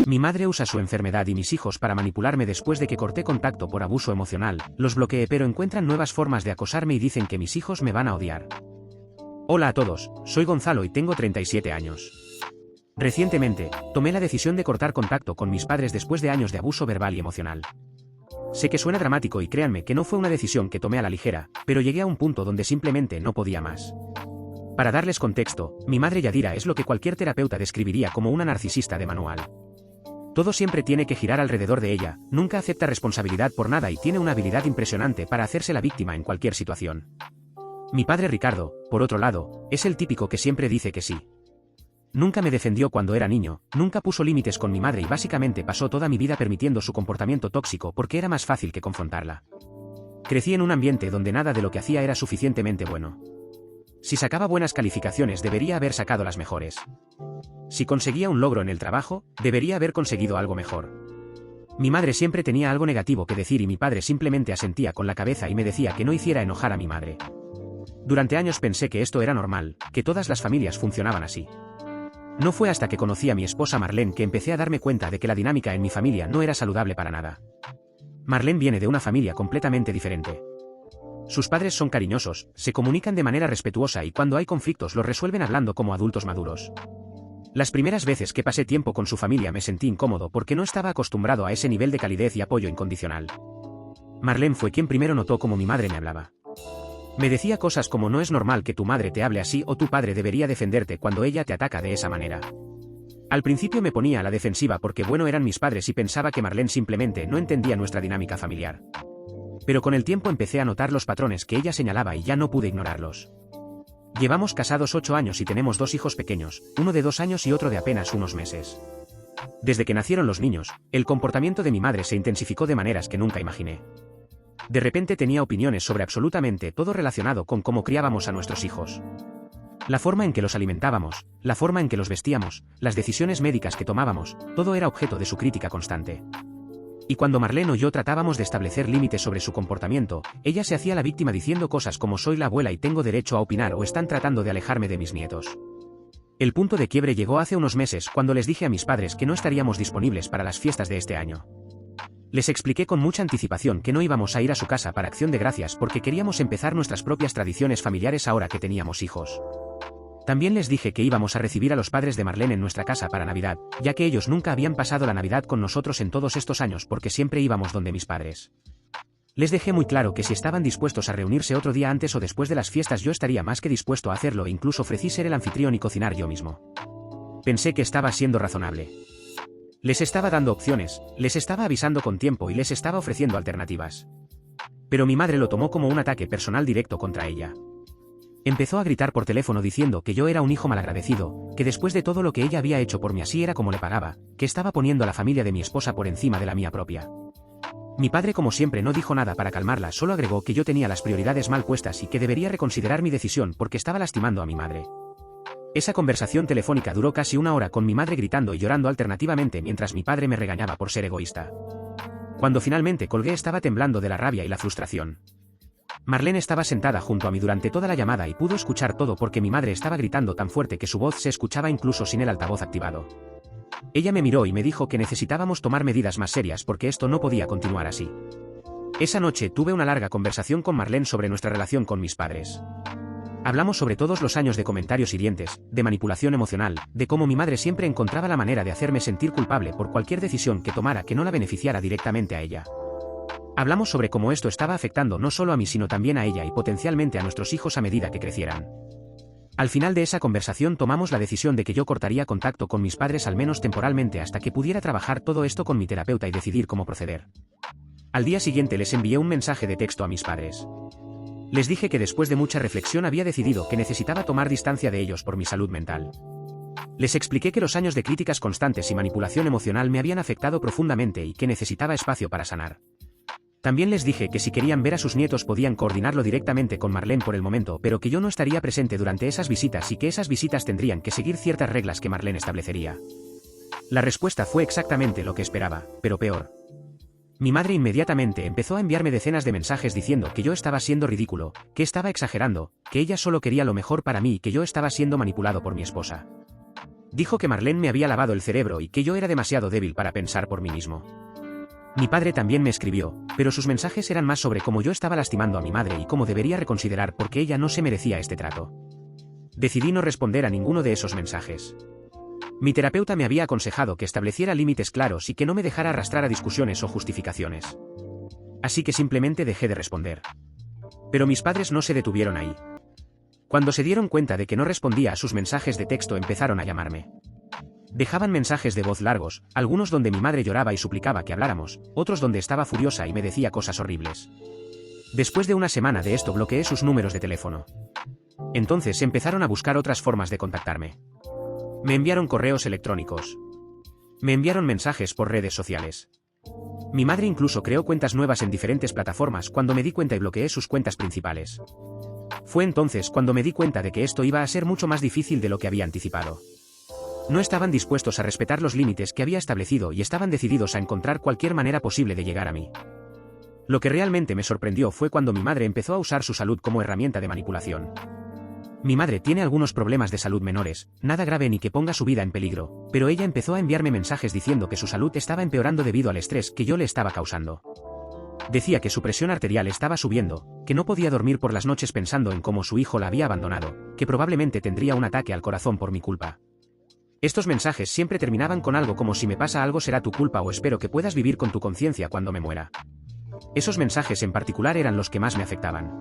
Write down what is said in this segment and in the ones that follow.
Mi madre usa su enfermedad y mis hijos para manipularme después de que corté contacto por abuso emocional, los bloqueé pero encuentran nuevas formas de acosarme y dicen que mis hijos me van a odiar. Hola a todos, soy Gonzalo y tengo 37 años. Recientemente, tomé la decisión de cortar contacto con mis padres después de años de abuso verbal y emocional. Sé que suena dramático y créanme que no fue una decisión que tomé a la ligera, pero llegué a un punto donde simplemente no podía más. Para darles contexto, mi madre Yadira es lo que cualquier terapeuta describiría como una narcisista de manual. Todo siempre tiene que girar alrededor de ella, nunca acepta responsabilidad por nada y tiene una habilidad impresionante para hacerse la víctima en cualquier situación. Mi padre Ricardo, por otro lado, es el típico que siempre dice que sí. Nunca me defendió cuando era niño, nunca puso límites con mi madre y básicamente pasó toda mi vida permitiendo su comportamiento tóxico porque era más fácil que confrontarla. Crecí en un ambiente donde nada de lo que hacía era suficientemente bueno. Si sacaba buenas calificaciones debería haber sacado las mejores. Si conseguía un logro en el trabajo, debería haber conseguido algo mejor. Mi madre siempre tenía algo negativo que decir y mi padre simplemente asentía con la cabeza y me decía que no hiciera enojar a mi madre. Durante años pensé que esto era normal, que todas las familias funcionaban así. No fue hasta que conocí a mi esposa Marlene que empecé a darme cuenta de que la dinámica en mi familia no era saludable para nada. Marlene viene de una familia completamente diferente. Sus padres son cariñosos, se comunican de manera respetuosa y cuando hay conflictos los resuelven hablando como adultos maduros. Las primeras veces que pasé tiempo con su familia me sentí incómodo porque no estaba acostumbrado a ese nivel de calidez y apoyo incondicional. Marlene fue quien primero notó cómo mi madre me hablaba. Me decía cosas como no es normal que tu madre te hable así o tu padre debería defenderte cuando ella te ataca de esa manera. Al principio me ponía a la defensiva porque bueno eran mis padres y pensaba que Marlene simplemente no entendía nuestra dinámica familiar. Pero con el tiempo empecé a notar los patrones que ella señalaba y ya no pude ignorarlos. Llevamos casados 8 años y tenemos 2 hijos pequeños, uno de 2 años y otro de apenas unos meses. Desde que nacieron los niños, el comportamiento de mi madre se intensificó de maneras que nunca imaginé. De repente tenía opiniones sobre absolutamente todo relacionado con cómo criábamos a nuestros hijos. La forma en que los alimentábamos, la forma en que los vestíamos, las decisiones médicas que tomábamos, todo era objeto de su crítica constante. Y cuando Marlene o yo tratábamos de establecer límites sobre su comportamiento, ella se hacía la víctima diciendo cosas como soy la abuela y tengo derecho a opinar o están tratando de alejarme de mis nietos. El punto de quiebre llegó hace unos meses cuando les dije a mis padres que no estaríamos disponibles para las fiestas de este año. Les expliqué con mucha anticipación que no íbamos a ir a su casa para Acción de Gracias porque queríamos empezar nuestras propias tradiciones familiares ahora que teníamos hijos. También les dije que íbamos a recibir a los padres de Marlene en nuestra casa para Navidad, ya que ellos nunca habían pasado la Navidad con nosotros en todos estos años porque siempre íbamos donde mis padres. Les dejé muy claro que si estaban dispuestos a reunirse otro día antes o después de las fiestas yo estaría más que dispuesto a hacerlo e incluso ofrecí ser el anfitrión y cocinar yo mismo. Pensé que estaba siendo razonable. Les estaba dando opciones, les estaba avisando con tiempo y les estaba ofreciendo alternativas. Pero mi madre lo tomó como un ataque personal directo contra ella. Empezó a gritar por teléfono diciendo que yo era un hijo malagradecido, que después de todo lo que ella había hecho por mí así era como le pagaba, que estaba poniendo a la familia de mi esposa por encima de la mía propia. Mi padre como siempre no dijo nada para calmarla, solo agregó que yo tenía las prioridades mal puestas y que debería reconsiderar mi decisión porque estaba lastimando a mi madre. Esa conversación telefónica duró casi 1 hora con mi madre gritando y llorando alternativamente mientras mi padre me regañaba por ser egoísta. Cuando finalmente colgué estaba temblando de la rabia y la frustración. Marlene estaba sentada junto a mí durante toda la llamada y pudo escuchar todo porque mi madre estaba gritando tan fuerte que su voz se escuchaba incluso sin el altavoz activado. Ella me miró y me dijo que necesitábamos tomar medidas más serias porque esto no podía continuar así. Esa noche tuve una larga conversación con Marlene sobre nuestra relación con mis padres. Hablamos sobre todos los años de comentarios hirientes, de manipulación emocional, de cómo mi madre siempre encontraba la manera de hacerme sentir culpable por cualquier decisión que tomara que no la beneficiara directamente a ella. Hablamos sobre cómo esto estaba afectando no solo a mí sino también a ella y potencialmente a nuestros hijos a medida que crecieran. Al final de esa conversación tomamos la decisión de que yo cortaría contacto con mis padres al menos temporalmente hasta que pudiera trabajar todo esto con mi terapeuta y decidir cómo proceder. Al día siguiente les envié un mensaje de texto a mis padres. Les dije que después de mucha reflexión había decidido que necesitaba tomar distancia de ellos por mi salud mental. Les expliqué que los años de críticas constantes y manipulación emocional me habían afectado profundamente y que necesitaba espacio para sanar. También les dije que si querían ver a sus nietos podían coordinarlo directamente con Marlene por el momento, pero que yo no estaría presente durante esas visitas y que esas visitas tendrían que seguir ciertas reglas que Marlene establecería. La respuesta fue exactamente lo que esperaba, pero peor. Mi madre inmediatamente empezó a enviarme decenas de mensajes diciendo que yo estaba siendo ridículo, que estaba exagerando, que ella solo quería lo mejor para mí y que yo estaba siendo manipulado por mi esposa. Dijo que Marlene me había lavado el cerebro y que yo era demasiado débil para pensar por mí mismo. Mi padre también me escribió, pero sus mensajes eran más sobre cómo yo estaba lastimando a mi madre y cómo debería reconsiderar por qué ella no se merecía este trato. Decidí no responder a ninguno de esos mensajes. Mi terapeuta me había aconsejado que estableciera límites claros y que no me dejara arrastrar a discusiones o justificaciones. Así que simplemente dejé de responder. Pero mis padres no se detuvieron ahí. Cuando se dieron cuenta de que no respondía a sus mensajes de texto, empezaron a llamarme. Dejaban mensajes de voz largos, algunos donde mi madre lloraba y suplicaba que habláramos, otros donde estaba furiosa y me decía cosas horribles. Después de una semana de esto bloqueé sus números de teléfono. Entonces empezaron a buscar otras formas de contactarme. Me enviaron correos electrónicos. Me enviaron mensajes por redes sociales. Mi madre incluso creó cuentas nuevas en diferentes plataformas cuando me di cuenta y bloqueé sus cuentas principales. Fue entonces cuando me di cuenta de que esto iba a ser mucho más difícil de lo que había anticipado. No estaban dispuestos a respetar los límites que había establecido y estaban decididos a encontrar cualquier manera posible de llegar a mí. Lo que realmente me sorprendió fue cuando mi madre empezó a usar su salud como herramienta de manipulación. Mi madre tiene algunos problemas de salud menores, nada grave ni que ponga su vida en peligro, pero ella empezó a enviarme mensajes diciendo que su salud estaba empeorando debido al estrés que yo le estaba causando. Decía que su presión arterial estaba subiendo, que no podía dormir por las noches pensando en cómo su hijo la había abandonado, que probablemente tendría un ataque al corazón por mi culpa. Estos mensajes siempre terminaban con algo como si me pasa algo será tu culpa o espero que puedas vivir con tu conciencia cuando me muera. Esos mensajes en particular eran los que más me afectaban.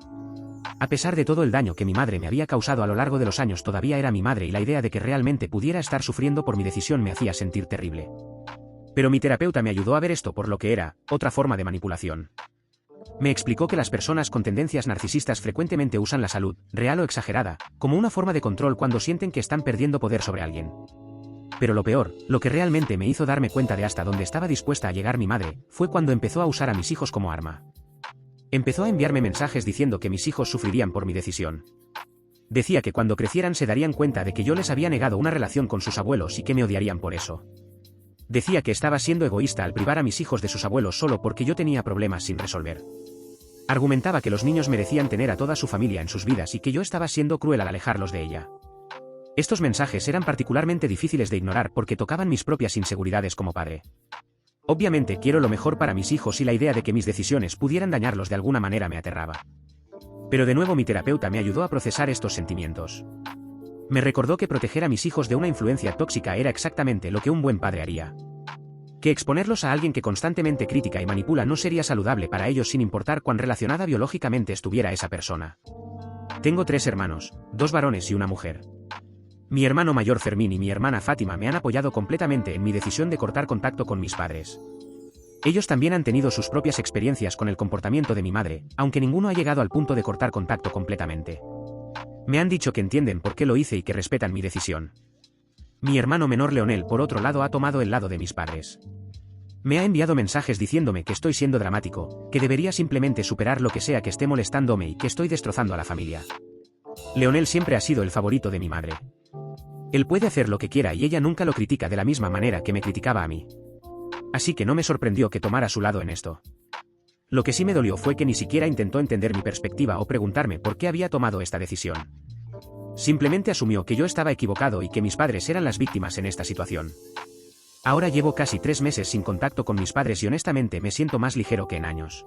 A pesar de todo el daño que mi madre me había causado a lo largo de los años, todavía era mi madre y la idea de que realmente pudiera estar sufriendo por mi decisión me hacía sentir terrible. Pero mi terapeuta me ayudó a ver esto por lo que era, otra forma de manipulación. Me explicó que las personas con tendencias narcisistas frecuentemente usan la salud, real o exagerada, como una forma de control cuando sienten que están perdiendo poder sobre alguien. Pero lo peor, lo que realmente me hizo darme cuenta de hasta dónde estaba dispuesta a llegar mi madre, fue cuando empezó a usar a mis hijos como arma. Empezó a enviarme mensajes diciendo que mis hijos sufrirían por mi decisión. Decía que cuando crecieran se darían cuenta de que yo les había negado una relación con sus abuelos y que me odiarían por eso. Decía que estaba siendo egoísta al privar a mis hijos de sus abuelos solo porque yo tenía problemas sin resolver. Argumentaba que los niños merecían tener a toda su familia en sus vidas y que yo estaba siendo cruel al alejarlos de ella. Estos mensajes eran particularmente difíciles de ignorar porque tocaban mis propias inseguridades como padre. Obviamente quiero lo mejor para mis hijos y la idea de que mis decisiones pudieran dañarlos de alguna manera me aterraba. Pero de nuevo mi terapeuta me ayudó a procesar estos sentimientos. Me recordó que proteger a mis hijos de una influencia tóxica era exactamente lo que un buen padre haría. Que exponerlos a alguien que constantemente critica y manipula no sería saludable para ellos sin importar cuán relacionada biológicamente estuviera esa persona. Tengo 3 hermanos, 2 varones y una mujer. Mi hermano mayor Fermín y mi hermana Fátima me han apoyado completamente en mi decisión de cortar contacto con mis padres. Ellos también han tenido sus propias experiencias con el comportamiento de mi madre, aunque ninguno ha llegado al punto de cortar contacto completamente. Me han dicho que entienden por qué lo hice y que respetan mi decisión. Mi hermano menor Leonel, por otro lado, ha tomado el lado de mis padres. Me ha enviado mensajes diciéndome que estoy siendo dramático, que debería simplemente superar lo que sea que esté molestándome y que estoy destrozando a la familia. Leonel siempre ha sido el favorito de mi madre. Él puede hacer lo que quiera y ella nunca lo critica de la misma manera que me criticaba a mí. Así que no me sorprendió que tomara su lado en esto. Lo que sí me dolió fue que ni siquiera intentó entender mi perspectiva o preguntarme por qué había tomado esta decisión. Simplemente asumió que yo estaba equivocado y que mis padres eran las víctimas en esta situación. Ahora llevo casi 3 meses sin contacto con mis padres y honestamente me siento más ligero que en años.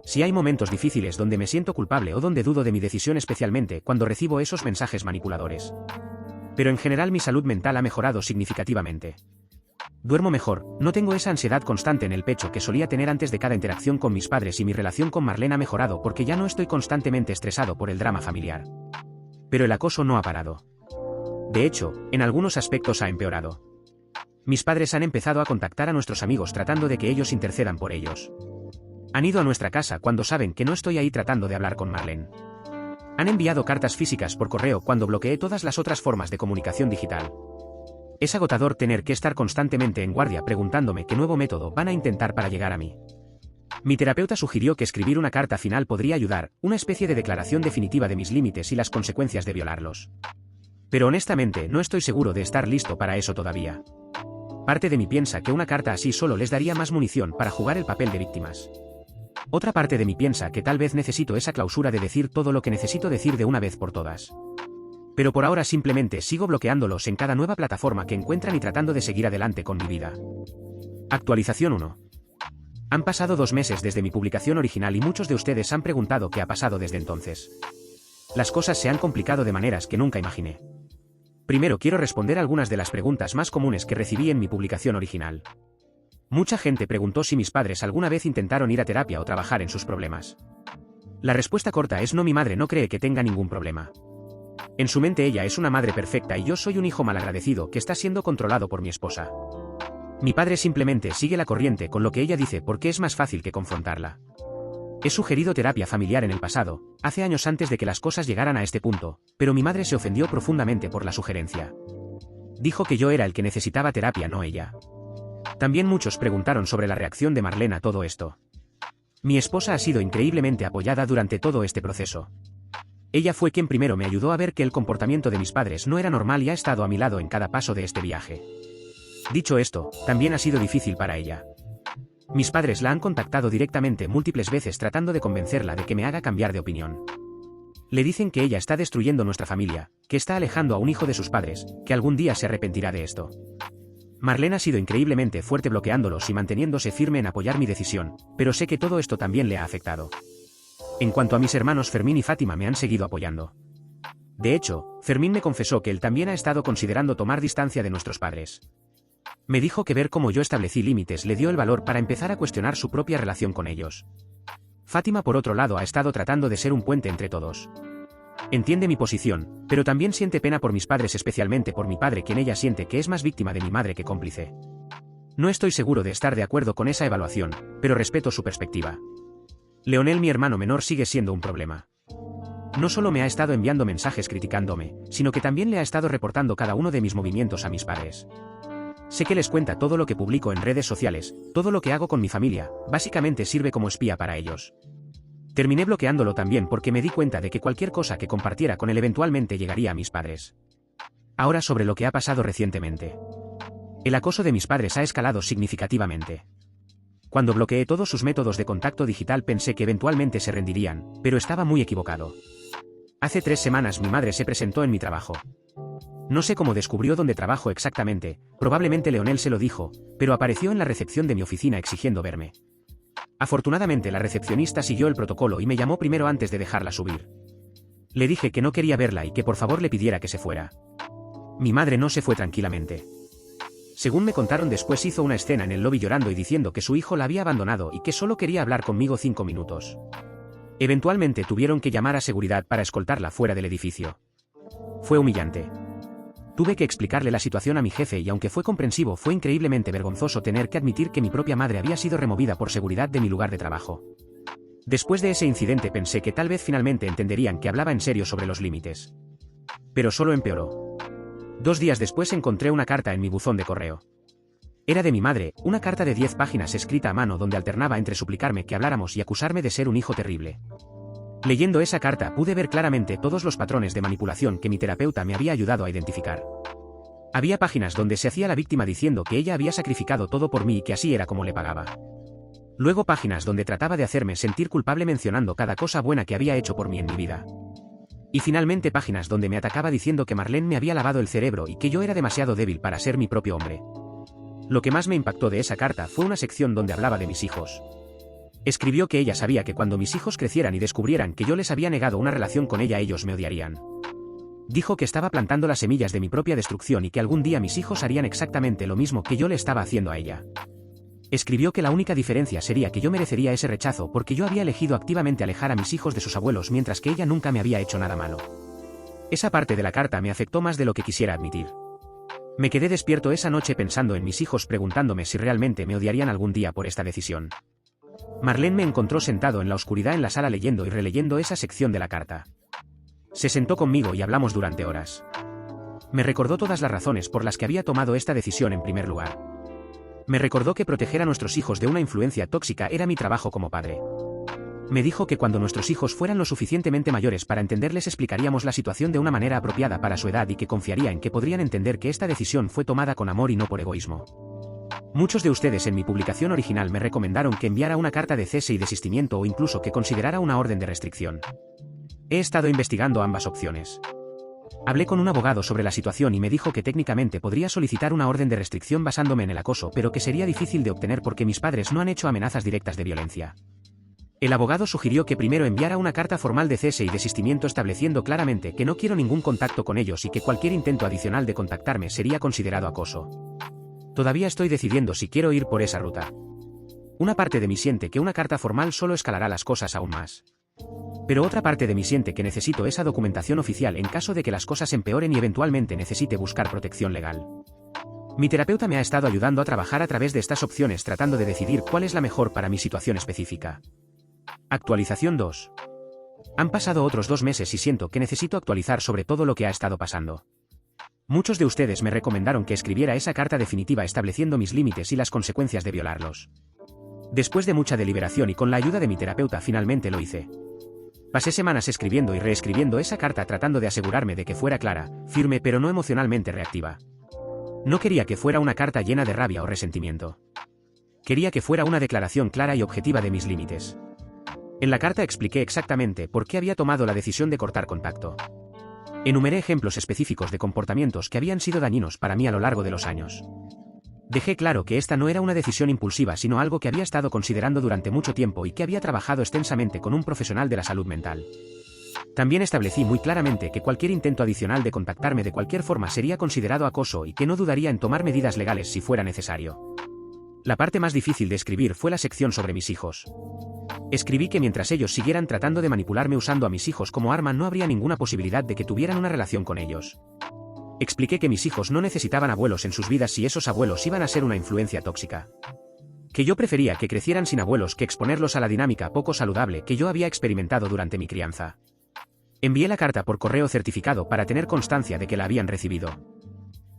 Si hay momentos difíciles donde me siento culpable o donde dudo de mi decisión, especialmente cuando recibo esos mensajes manipuladores. Pero en general mi salud mental ha mejorado significativamente. Duermo mejor, no tengo esa ansiedad constante en el pecho que solía tener antes de cada interacción con mis padres y mi relación con Marlene ha mejorado porque ya no estoy constantemente estresado por el drama familiar. Pero el acoso no ha parado. De hecho, en algunos aspectos ha empeorado. Mis padres han empezado a contactar a nuestros amigos tratando de que ellos intercedan por ellos. Han ido a nuestra casa cuando saben que no estoy ahí tratando de hablar con Marlene. Han enviado cartas físicas por correo cuando bloqueé todas las otras formas de comunicación digital. Es agotador tener que estar constantemente en guardia preguntándome qué nuevo método van a intentar para llegar a mí. Mi terapeuta sugirió que escribir una carta final podría ayudar, una especie de declaración definitiva de mis límites y las consecuencias de violarlos. Pero honestamente no estoy seguro de estar listo para eso todavía. Parte de mí piensa que una carta así solo les daría más munición para jugar el papel de víctimas. Otra parte de mí piensa que tal vez necesito esa clausura de decir todo lo que necesito decir de una vez por todas. Pero por ahora simplemente sigo bloqueándolos en cada nueva plataforma que encuentran y tratando de seguir adelante con mi vida. Actualización 1. Han pasado 2 meses desde mi publicación original y muchos de ustedes han preguntado qué ha pasado desde entonces. Las cosas se han complicado de maneras que nunca imaginé. Primero quiero responder algunas de las preguntas más comunes que recibí en mi publicación original. Mucha gente preguntó si mis padres alguna vez intentaron ir a terapia o trabajar en sus problemas. La respuesta corta es no, mi madre no cree que tenga ningún problema. En su mente ella es una madre perfecta y yo soy un hijo malagradecido que está siendo controlado por mi esposa. Mi padre simplemente sigue la corriente con lo que ella dice porque es más fácil que confrontarla. He sugerido terapia familiar en el pasado, hace años antes de que las cosas llegaran a este punto, pero mi madre se ofendió profundamente por la sugerencia. Dijo que yo era el que necesitaba terapia, no ella. También muchos preguntaron sobre la reacción de Marlene a todo esto. Mi esposa ha sido increíblemente apoyada durante todo este proceso. Ella fue quien primero me ayudó a ver que el comportamiento de mis padres no era normal y ha estado a mi lado en cada paso de este viaje. Dicho esto, también ha sido difícil para ella. Mis padres la han contactado directamente múltiples veces tratando de convencerla de que me haga cambiar de opinión. Le dicen que ella está destruyendo nuestra familia, que está alejando a un hijo de sus padres, que algún día se arrepentirá de esto. Marlene ha sido increíblemente fuerte bloqueándolos y manteniéndose firme en apoyar mi decisión, pero sé que todo esto también le ha afectado. En cuanto a mis hermanos Fermín y Fátima me han seguido apoyando. De hecho, Fermín me confesó que él también ha estado considerando tomar distancia de nuestros padres. Me dijo que ver cómo yo establecí límites le dio el valor para empezar a cuestionar su propia relación con ellos. Fátima por otro lado ha estado tratando de ser un puente entre todos. Entiende mi posición, pero también siente pena por mis padres, especialmente por mi padre, quien ella siente que es más víctima de mi madre que cómplice. No estoy seguro de estar de acuerdo con esa evaluación, pero respeto su perspectiva. Leonel, mi hermano menor, sigue siendo un problema. No solo me ha estado enviando mensajes criticándome, sino que también le ha estado reportando cada uno de mis movimientos a mis padres. Sé que les cuenta todo lo que publico en redes sociales, todo lo que hago con mi familia, básicamente sirve como espía para ellos. Terminé bloqueándolo también porque me di cuenta de que cualquier cosa que compartiera con él eventualmente llegaría a mis padres. Ahora sobre lo que ha pasado recientemente. El acoso de mis padres ha escalado significativamente. Cuando bloqueé todos sus métodos de contacto digital pensé que eventualmente se rendirían, pero estaba muy equivocado. Hace 3 semanas mi madre se presentó en mi trabajo. No sé cómo descubrió dónde trabajo exactamente, probablemente Leonel se lo dijo, pero apareció en la recepción de mi oficina exigiendo verme. Afortunadamente la recepcionista siguió el protocolo y me llamó primero antes de dejarla subir. Le dije que no quería verla y que por favor le pidiera que se fuera. Mi madre no se fue tranquilamente. Según me contaron después, hizo una escena en el lobby llorando y diciendo que su hijo la había abandonado y que solo quería hablar conmigo 5 minutos. Eventualmente tuvieron que llamar a seguridad para escoltarla fuera del edificio. Fue humillante. Tuve que explicarle la situación a mi jefe y aunque fue comprensivo, fue increíblemente vergonzoso tener que admitir que mi propia madre había sido removida por seguridad de mi lugar de trabajo. Después de ese incidente pensé que tal vez finalmente entenderían que hablaba en serio sobre los límites. Pero solo empeoró. 2 días después encontré una carta en mi buzón de correo. Era de mi madre, una carta de 10 páginas escrita a mano donde alternaba entre suplicarme que habláramos y acusarme de ser un hijo terrible. Leyendo esa carta pude ver claramente todos los patrones de manipulación que mi terapeuta me había ayudado a identificar. Había páginas donde se hacía la víctima diciendo que ella había sacrificado todo por mí y que así era como le pagaba. Luego páginas donde trataba de hacerme sentir culpable mencionando cada cosa buena que había hecho por mí en mi vida. Y finalmente páginas donde me atacaba diciendo que Marlene me había lavado el cerebro y que yo era demasiado débil para ser mi propio hombre. Lo que más me impactó de esa carta fue una sección donde hablaba de mis hijos. Escribió que ella sabía que cuando mis hijos crecieran y descubrieran que yo les había negado una relación con ella, ellos me odiarían. Dijo que estaba plantando las semillas de mi propia destrucción y que algún día mis hijos harían exactamente lo mismo que yo le estaba haciendo a ella. Escribió que la única diferencia sería que yo merecería ese rechazo porque yo había elegido activamente alejar a mis hijos de sus abuelos mientras que ella nunca me había hecho nada malo. Esa parte de la carta me afectó más de lo que quisiera admitir. Me quedé despierto esa noche pensando en mis hijos, preguntándome si realmente me odiarían algún día por esta decisión. Marlene me encontró sentado en la oscuridad en la sala leyendo y releyendo esa sección de la carta. Se sentó conmigo y hablamos durante horas. Me recordó todas las razones por las que había tomado esta decisión en primer lugar. Me recordó que proteger a nuestros hijos de una influencia tóxica era mi trabajo como padre. Me dijo que cuando nuestros hijos fueran lo suficientemente mayores para entenderles explicaríamos la situación de una manera apropiada para su edad y que confiaría en que podrían entender que esta decisión fue tomada con amor y no por egoísmo. Muchos de ustedes en mi publicación original me recomendaron que enviara una carta de cese y desistimiento o incluso que considerara una orden de restricción. He estado investigando ambas opciones. Hablé con un abogado sobre la situación y me dijo que técnicamente podría solicitar una orden de restricción basándome en el acoso, pero que sería difícil de obtener porque mis padres no han hecho amenazas directas de violencia. El abogado sugirió que primero enviara una carta formal de cese y desistimiento estableciendo claramente que no quiero ningún contacto con ellos y que cualquier intento adicional de contactarme sería considerado acoso. Todavía estoy decidiendo si quiero ir por esa ruta. Una parte de mí siente que una carta formal solo escalará las cosas aún más. Pero otra parte de mí siente que necesito esa documentación oficial en caso de que las cosas empeoren y eventualmente necesite buscar protección legal. Mi terapeuta me ha estado ayudando a trabajar a través de estas opciones tratando de decidir cuál es la mejor para mi situación específica. Actualización 2. Han pasado otros 2 meses y siento que necesito actualizar sobre todo lo que ha estado pasando. Muchos de ustedes me recomendaron que escribiera esa carta definitiva estableciendo mis límites y las consecuencias de violarlos. Después de mucha deliberación y con la ayuda de mi terapeuta finalmente lo hice. Pasé semanas escribiendo y reescribiendo esa carta tratando de asegurarme de que fuera clara, firme pero no emocionalmente reactiva. No quería que fuera una carta llena de rabia o resentimiento. Quería que fuera una declaración clara y objetiva de mis límites. En la carta expliqué exactamente por qué había tomado la decisión de cortar contacto. Enumeré ejemplos específicos de comportamientos que habían sido dañinos para mí a lo largo de los años. Dejé claro que esta no era una decisión impulsiva sino algo que había estado considerando durante mucho tiempo y que había trabajado extensamente con un profesional de la salud mental. También establecí muy claramente que cualquier intento adicional de contactarme de cualquier forma sería considerado acoso y que no dudaría en tomar medidas legales si fuera necesario. La parte más difícil de escribir fue la sección sobre mis hijos. Escribí que mientras ellos siguieran tratando de manipularme usando a mis hijos como arma no habría ninguna posibilidad de que tuvieran una relación con ellos. Expliqué que mis hijos no necesitaban abuelos en sus vidas si esos abuelos iban a ser una influencia tóxica. Que yo prefería que crecieran sin abuelos que exponerlos a la dinámica poco saludable que yo había experimentado durante mi crianza. Envié la carta por correo certificado para tener constancia de que la habían recibido.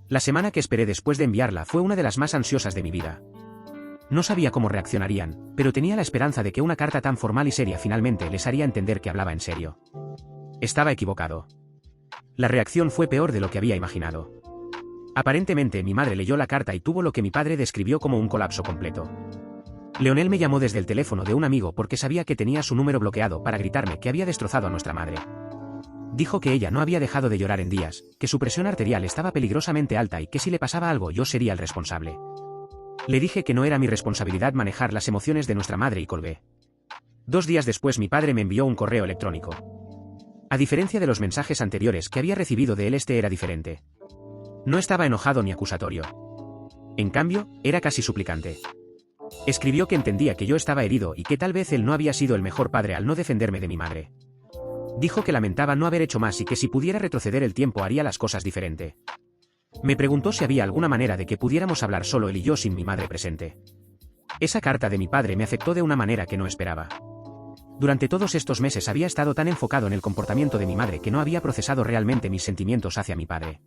La semana que esperé después de enviarla fue una de las más ansiosas de mi vida. No sabía cómo reaccionarían, pero tenía la esperanza de que una carta tan formal y seria finalmente les haría entender que hablaba en serio. Estaba equivocado. La reacción fue peor de lo que había imaginado. Aparentemente mi madre leyó la carta y tuvo lo que mi padre describió como un colapso completo. Leonel me llamó desde el teléfono de un amigo porque sabía que tenía su número bloqueado para gritarme que había destrozado a nuestra madre. Dijo que ella no había dejado de llorar en días, que su presión arterial estaba peligrosamente alta y que si le pasaba algo yo sería el responsable. Le dije que no era mi responsabilidad manejar las emociones de nuestra madre y colgué. 2 días después mi padre me envió un correo electrónico. A diferencia de los mensajes anteriores que había recibido de él, este era diferente. No estaba enojado ni acusatorio. En cambio, era casi suplicante. Escribió que entendía que yo estaba herido y que tal vez él no había sido el mejor padre al no defenderme de mi madre. Dijo que lamentaba no haber hecho más y que si pudiera retroceder el tiempo haría las cosas diferente. Me preguntó si había alguna manera de que pudiéramos hablar solo él y yo sin mi madre presente. Esa carta de mi padre me afectó de una manera que no esperaba. Durante todos estos meses había estado tan enfocado en el comportamiento de mi madre que no había procesado realmente mis sentimientos hacia mi padre.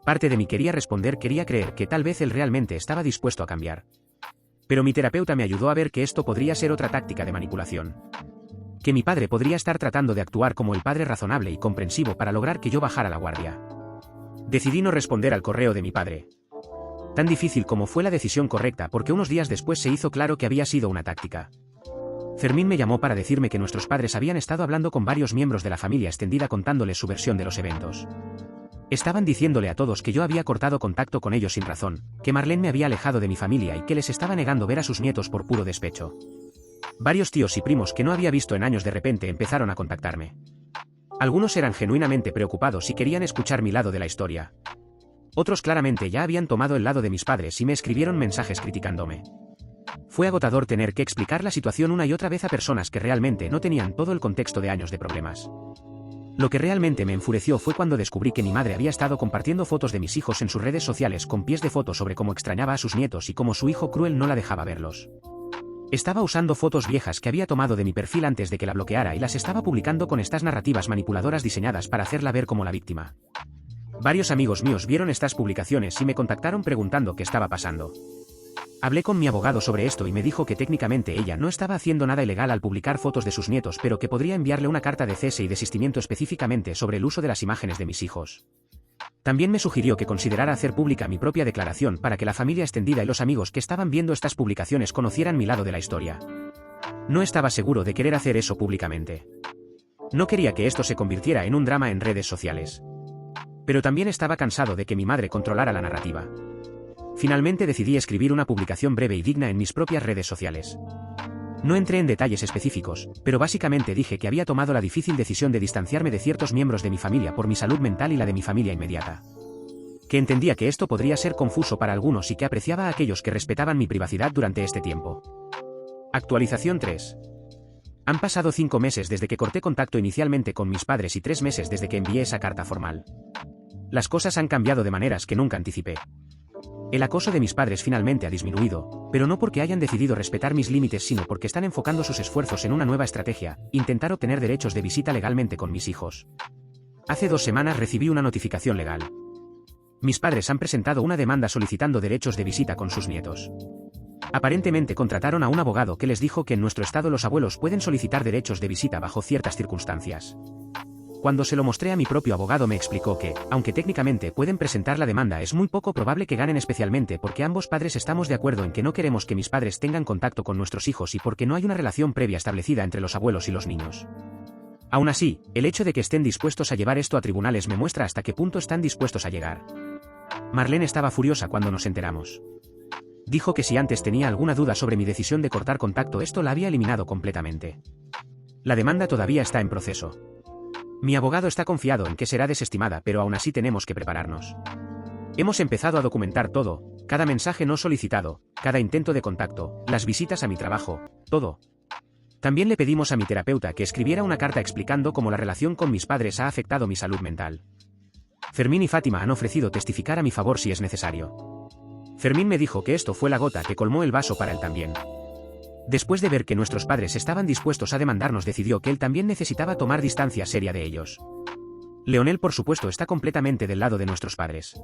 Parte de mí quería responder, quería creer que tal vez él realmente estaba dispuesto a cambiar. Pero mi terapeuta me ayudó a ver que esto podría ser otra táctica de manipulación. Que mi padre podría estar tratando de actuar como el padre razonable y comprensivo para lograr que yo bajara la guardia. Decidí no responder al correo de mi padre. Tan difícil como fue la decisión correcta porque unos días después se hizo claro que había sido una táctica. Fermín me llamó para decirme que nuestros padres habían estado hablando con varios miembros de la familia extendida contándoles su versión de los eventos. Estaban diciéndole a todos que yo había cortado contacto con ellos sin razón, que Marlene me había alejado de mi familia y que les estaba negando ver a sus nietos por puro despecho. Varios tíos y primos que no había visto en años de repente empezaron a contactarme. Algunos eran genuinamente preocupados y querían escuchar mi lado de la historia. Otros claramente ya habían tomado el lado de mis padres y me escribieron mensajes criticándome. Fue agotador tener que explicar la situación una y otra vez a personas que realmente no tenían todo el contexto de años de problemas. Lo que realmente me enfureció fue cuando descubrí que mi madre había estado compartiendo fotos de mis hijos en sus redes sociales con pies de foto sobre cómo extrañaba a sus nietos y cómo su hijo cruel no la dejaba verlos. Estaba usando fotos viejas que había tomado de mi perfil antes de que la bloqueara y las estaba publicando con estas narrativas manipuladoras diseñadas para hacerla ver como la víctima. Varios amigos míos vieron estas publicaciones y me contactaron preguntando qué estaba pasando. Hablé con mi abogado sobre esto y me dijo que técnicamente ella no estaba haciendo nada ilegal al publicar fotos de sus nietos, pero que podría enviarle una carta de cese y desistimiento específicamente sobre el uso de las imágenes de mis hijos. También me sugirió que considerara hacer pública mi propia declaración para que la familia extendida y los amigos que estaban viendo estas publicaciones conocieran mi lado de la historia. No estaba seguro de querer hacer eso públicamente. No quería que esto se convirtiera en un drama en redes sociales. Pero también estaba cansado de que mi madre controlara la narrativa. Finalmente decidí escribir una publicación breve y digna en mis propias redes sociales. No entré en detalles específicos, pero básicamente dije que había tomado la difícil decisión de distanciarme de ciertos miembros de mi familia por mi salud mental y la de mi familia inmediata. Que entendía que esto podría ser confuso para algunos y que apreciaba a aquellos que respetaban mi privacidad durante este tiempo. Actualización 3. Han pasado 5 meses desde que corté contacto inicialmente con mis padres y 3 meses desde que envié esa carta formal. Las cosas han cambiado de maneras que nunca anticipé. El acoso de mis padres finalmente ha disminuido, pero no porque hayan decidido respetar mis límites, sino porque están enfocando sus esfuerzos en una nueva estrategia: intentar obtener derechos de visita legalmente con mis hijos. Hace 2 semanas recibí una notificación legal. Mis padres han presentado una demanda solicitando derechos de visita con sus nietos. Aparentemente contrataron a un abogado que les dijo que en nuestro estado los abuelos pueden solicitar derechos de visita bajo ciertas circunstancias. Cuando se lo mostré a mi propio abogado me explicó que, aunque técnicamente pueden presentar la demanda, es muy poco probable que ganen, especialmente porque ambos padres estamos de acuerdo en que no queremos que mis padres tengan contacto con nuestros hijos y porque no hay una relación previa establecida entre los abuelos y los niños. Aún así, el hecho de que estén dispuestos a llevar esto a tribunales me muestra hasta qué punto están dispuestos a llegar. Marlene estaba furiosa cuando nos enteramos. Dijo que si antes tenía alguna duda sobre mi decisión de cortar contacto, esto la había eliminado completamente. La demanda todavía está en proceso. Mi abogado está confiado en que será desestimada, pero aún así tenemos que prepararnos. Hemos empezado a documentar todo: cada mensaje no solicitado, cada intento de contacto, las visitas a mi trabajo, todo. También le pedimos a mi terapeuta que escribiera una carta explicando cómo la relación con mis padres ha afectado mi salud mental. Fermín y Fátima han ofrecido testificar a mi favor si es necesario. Fermín me dijo que esto fue la gota que colmó el vaso para él también. Después de ver que nuestros padres estaban dispuestos a demandarnos, decidió que él también necesitaba tomar distancia seria de ellos. Leonel, por supuesto, está completamente del lado de nuestros padres.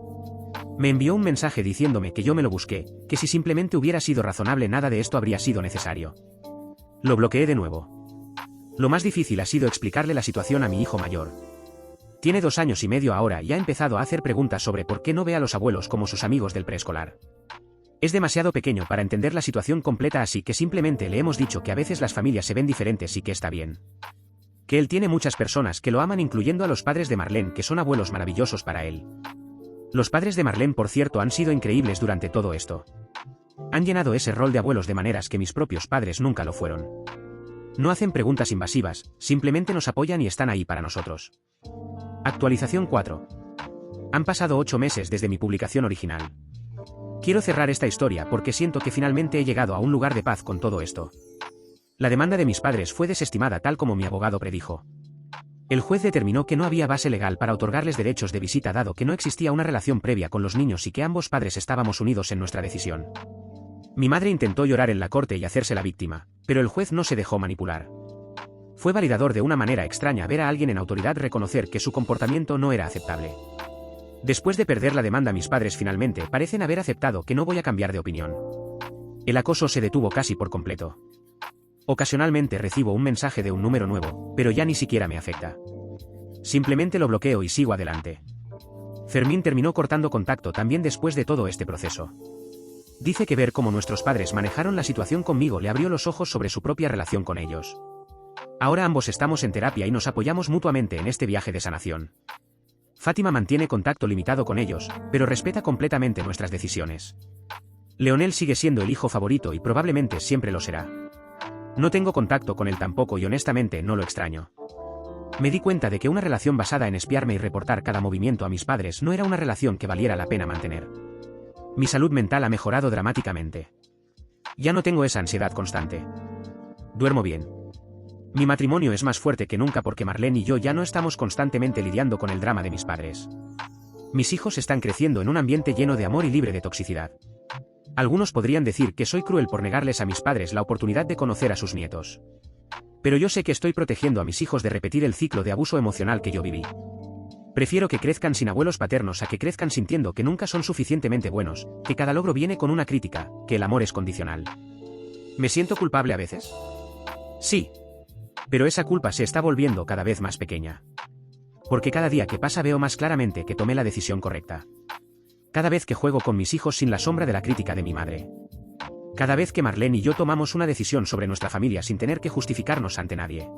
Me envió un mensaje diciéndome que yo me lo busqué, que si simplemente hubiera sido razonable nada de esto habría sido necesario. Lo bloqueé de nuevo. Lo más difícil ha sido explicarle la situación a mi hijo mayor. Tiene 2 años y medio ahora y ha empezado a hacer preguntas sobre por qué no ve a los abuelos como sus amigos del preescolar. Es demasiado pequeño para entender la situación completa, así que simplemente le hemos dicho que a veces las familias se ven diferentes y que está bien. Que él tiene muchas personas que lo aman, incluyendo a los padres de Marlene, que son abuelos maravillosos para él. Los padres de Marlene, por cierto, han sido increíbles durante todo esto. Han llenado ese rol de abuelos de maneras que mis propios padres nunca lo fueron. No hacen preguntas invasivas, simplemente nos apoyan y están ahí para nosotros. Actualización 4. Han pasado 8 meses desde mi publicación original. Quiero cerrar esta historia porque siento que finalmente he llegado a un lugar de paz con todo esto. La demanda de mis padres fue desestimada tal como mi abogado predijo. El juez determinó que no había base legal para otorgarles derechos de visita, dado que no existía una relación previa con los niños y que ambos padres estábamos unidos en nuestra decisión. Mi madre intentó llorar en la corte y hacerse la víctima, pero el juez no se dejó manipular. Fue validador de una manera extraña ver a alguien en autoridad reconocer que su comportamiento no era aceptable. Después de perder la demanda, mis padres finalmente parecen haber aceptado que no voy a cambiar de opinión. El acoso se detuvo casi por completo. Ocasionalmente recibo un mensaje de un número nuevo, pero ya ni siquiera me afecta. Simplemente lo bloqueo y sigo adelante. Fermín terminó cortando contacto también después de todo este proceso. Dice que ver cómo nuestros padres manejaron la situación conmigo le abrió los ojos sobre su propia relación con ellos. Ahora ambos estamos en terapia y nos apoyamos mutuamente en este viaje de sanación. Fátima mantiene contacto limitado con ellos, pero respeta completamente nuestras decisiones. Leonel sigue siendo el hijo favorito y probablemente siempre lo será. No tengo contacto con él tampoco y honestamente no lo extraño. Me di cuenta de que una relación basada en espiarme y reportar cada movimiento a mis padres no era una relación que valiera la pena mantener. Mi salud mental ha mejorado dramáticamente. Ya no tengo esa ansiedad constante. Duermo bien. Mi matrimonio es más fuerte que nunca porque Marlene y yo ya no estamos constantemente lidiando con el drama de mis padres. Mis hijos están creciendo en un ambiente lleno de amor y libre de toxicidad. Algunos podrían decir que soy cruel por negarles a mis padres la oportunidad de conocer a sus nietos. Pero yo sé que estoy protegiendo a mis hijos de repetir el ciclo de abuso emocional que yo viví. Prefiero que crezcan sin abuelos paternos a que crezcan sintiendo que nunca son suficientemente buenos, que cada logro viene con una crítica, que el amor es condicional. ¿Me siento culpable a veces? Sí. Pero esa culpa se está volviendo cada vez más pequeña. Porque cada día que pasa veo más claramente que tomé la decisión correcta. Cada vez que juego con mis hijos sin la sombra de la crítica de mi madre. Cada vez que Marlene y yo tomamos una decisión sobre nuestra familia sin tener que justificarnos ante nadie.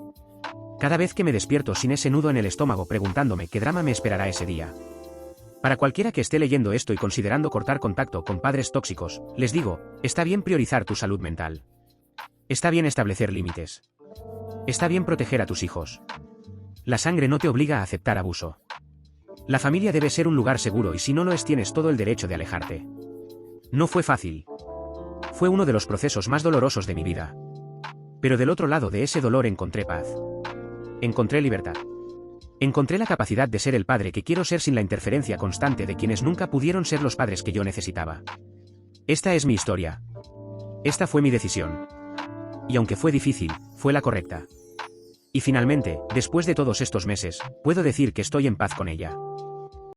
Cada vez que me despierto sin ese nudo en el estómago preguntándome qué drama me esperará ese día. Para cualquiera que esté leyendo esto y considerando cortar contacto con padres tóxicos, les digo, está bien priorizar tu salud mental. Está bien establecer límites. Está bien proteger a tus hijos. La sangre no te obliga a aceptar abuso. La familia debe ser un lugar seguro y si no lo es tienes todo el derecho de alejarte. No fue fácil. Fue uno de los procesos más dolorosos de mi vida. Pero del otro lado de ese dolor encontré paz. Encontré libertad. Encontré la capacidad de ser el padre que quiero ser sin la interferencia constante de quienes nunca pudieron ser los padres que yo necesitaba. Esta es mi historia. Esta fue mi decisión. Y aunque fue difícil, fue la correcta. Y finalmente, después de todos estos meses, puedo decir que estoy en paz con ella.